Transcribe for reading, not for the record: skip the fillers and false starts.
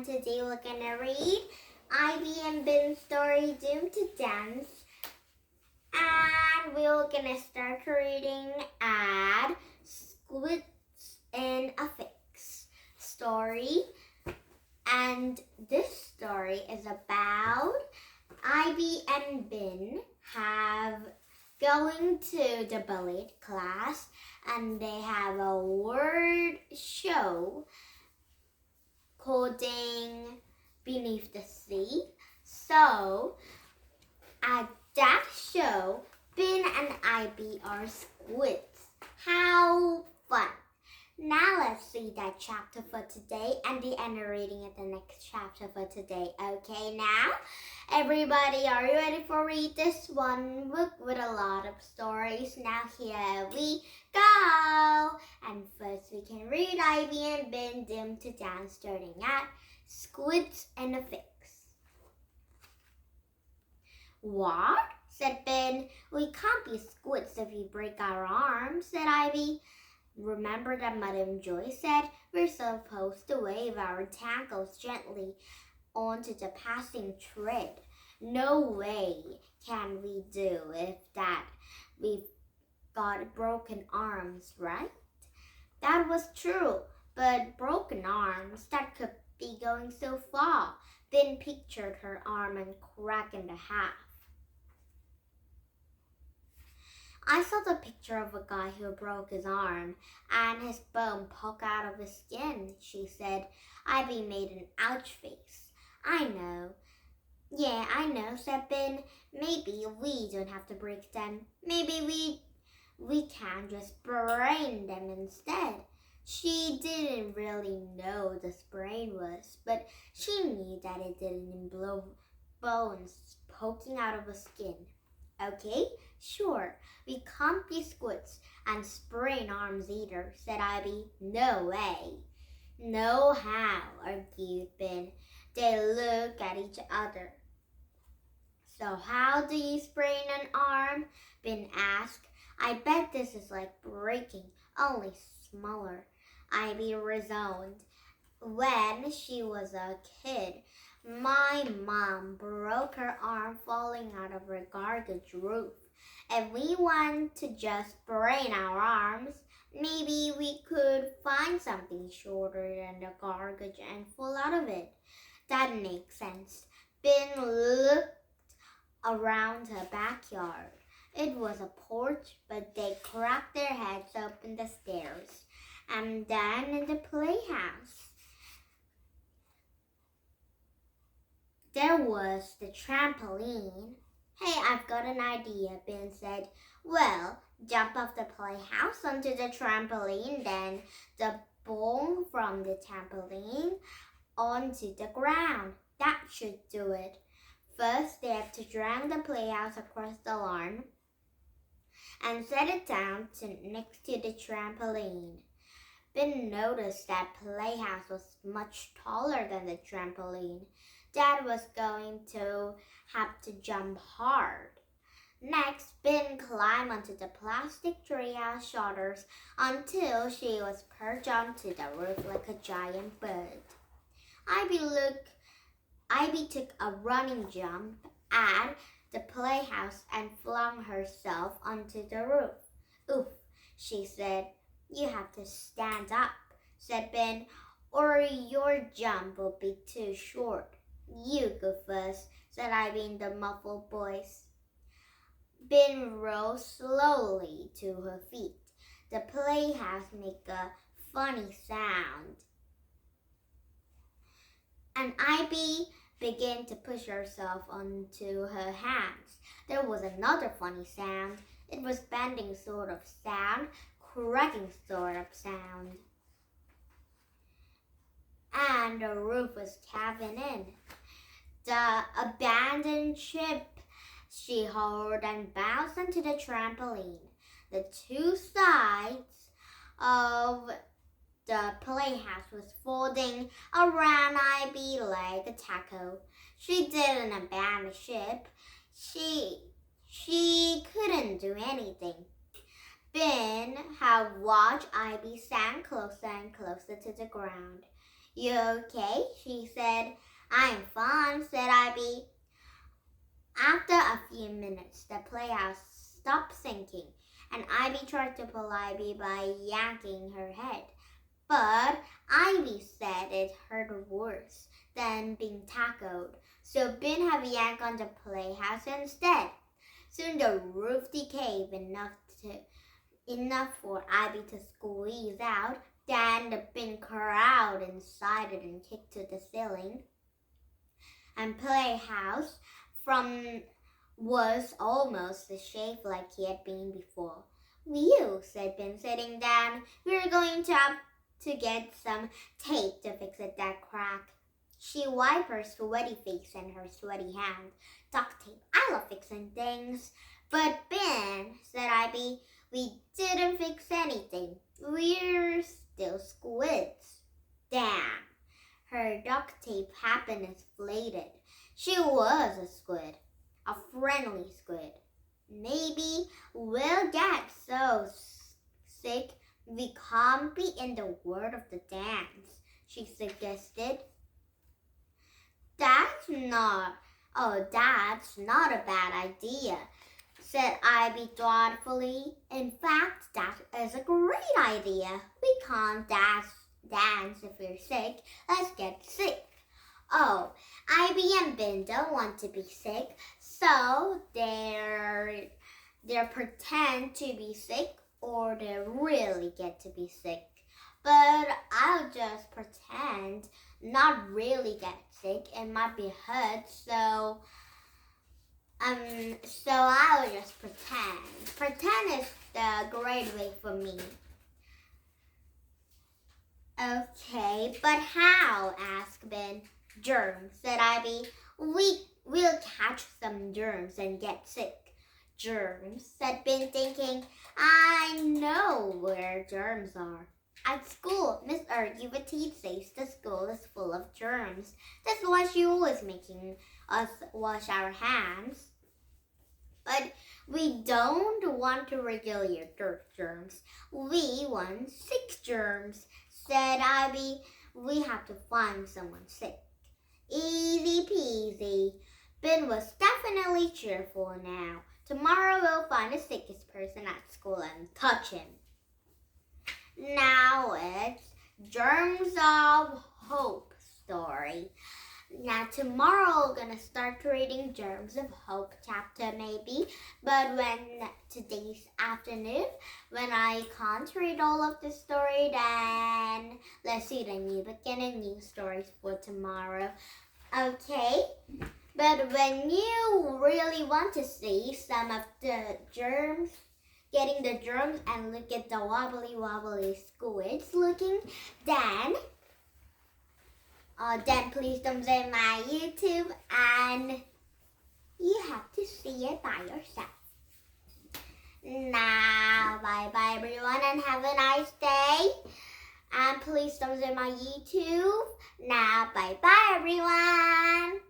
today we're gonna read Ivy and Ben's story Doomed to Dance. And we're gonna start reading at Squids in a Fix story. And this story is about Ivy and Ben have going to the ballet class, and they have a word show called Beneath the Sea. So at that show, Ben and Ivy are squids. How fun! Now let's read that chapter for today and the end reading at the next chapter for today. Okay, now everybody, are you ready for read this one book with a lot of stories? Now here we go. And first we can read Ivy and Ben Doomed to Dance, starting at Squids in a Fix. What? Said Ben. We can't be squids if we break our arms, said Ivy. Remember that Madame Joy said we're supposed to wave our tangles gently onto the passing tread. No way can we do if that we've got broken arms, right? That was true, but broken arms, that could be going so far. Ben pictured her arm and crack into half. I saw the picture of a guy who broke his arm and his bone poke out of his skin, she said. Ivy made an ouch face. I know. Yeah, I know, said Ben. Maybe we don't have to break them. Maybe we can just sprain them instead. She didn't really know the sprain was, but she knew that it didn't involve bones poking out of the skin. Okay, sure, we can't be squids and sprain arms either, said Ivy. No way. No how, argued Ben. They looked at each other. So how do you sprain an arm? Ben asked. I bet this is like breaking, only smaller, Ivy reasoned. When she was a kid, my mom broke her arm falling out of her garage roof. If we want to just sprain our arms, maybe we could find something shorter than the garage and fall out of it. That makes sense. Ben looked around her backyard. It was a porch, but they cracked their heads up the stairs, and then in the playhouse. There was the trampoline. Hey, I've got an idea, Ben said. Well, jump off the playhouse onto the trampoline, then the ball from the trampoline onto the ground. That should do it. First, they have to drag the playhouse across the lawn and set it down next to the trampoline. Ben noticed that playhouse was much taller than the trampoline. Dad was going to have to jump hard. Next, Ben climbed onto the plastic treehouse shutters until she was perched onto the roof like a giant bird. Ivy took a running jump at the playhouse and flung herself onto the roof. Oof, she said. You have to stand up, said Ben, or your jump will be too short. You go first, said Ivy in the muffled voice. Ben rose slowly to her feet. The playhouse made a funny sound, and Ivy began to push herself onto her hands. There was another funny sound. It was bending sort of sound, cracking sort of sound. And the roof was caving in. The abandoned ship, she hovered and bounced onto the trampoline. The two sides of the playhouse was folding around Ivy like a taco. She didn't abandon the ship. She couldn't do anything. Ben had watched Ivy sink closer and closer to the ground. You okay? She said. I'm fine, said Ivy. After a few minutes, the playhouse stopped sinking, and Ivy tried to pull Ivy by yanking her head. But Ivy said it hurt worse than being tackled, so Ben had a yank on the playhouse instead. Soon the roof decayed enough for Ivy to squeeze out. Then the bin crowded inside it and kicked to the ceiling. And playhouse from was almost the shape like he had been before. "Phew," said Ben, sitting down. "We're going to have to get some tape to fix that crack." She wiped her sweaty face and her sweaty hand. "Duct tape. I love fixing things." "But Ben," said Ivy, "we didn't fix anything. We're still squids." Damn. Her duct tape happiness faded. She was a squid. A friendly squid. "Maybe we'll get so sick we can't be in the world of the dance," she suggested. That's not a bad idea," said Ivy thoughtfully. "In fact, that is a great idea. We can't dance if we're sick. Let's get sick." Oh, Ivy and Ben don't want to be sick, so they're pretend to be sick or they really get to be sick. But I'll just pretend not really get sick. It might be hurt, so I'll just pretend. Pretend is the great way for me. "Okay, but how?" asked Ben. "Germs," said Ivy. We'll catch some germs and get sick." "Germs," said Ben, thinking. "I know where germs are. At school, Miss Arguvati says the school is full of germs. That's why she always making us wash our hands." "But we don't want regular dirt germs. We want sick germs," said Ivy. "We have to find someone sick." Easy peasy. Ben was definitely cheerful now. "Tomorrow we'll find the sickest person at school and touch him." Now it's Germs of Hope story. Now tomorrow we're gonna start reading Germs of Hope chapter maybe, but when today's afternoon, when I can't read all of the story, then let's see the new beginning new stories for tomorrow. Okay? But when you really want to see some of the germs, getting the germs and look at the wobbly squids looking, then please don't visit my YouTube and you have to see it by yourself. Now, bye everyone and have a nice day. And please don't visit my YouTube. Now, bye everyone.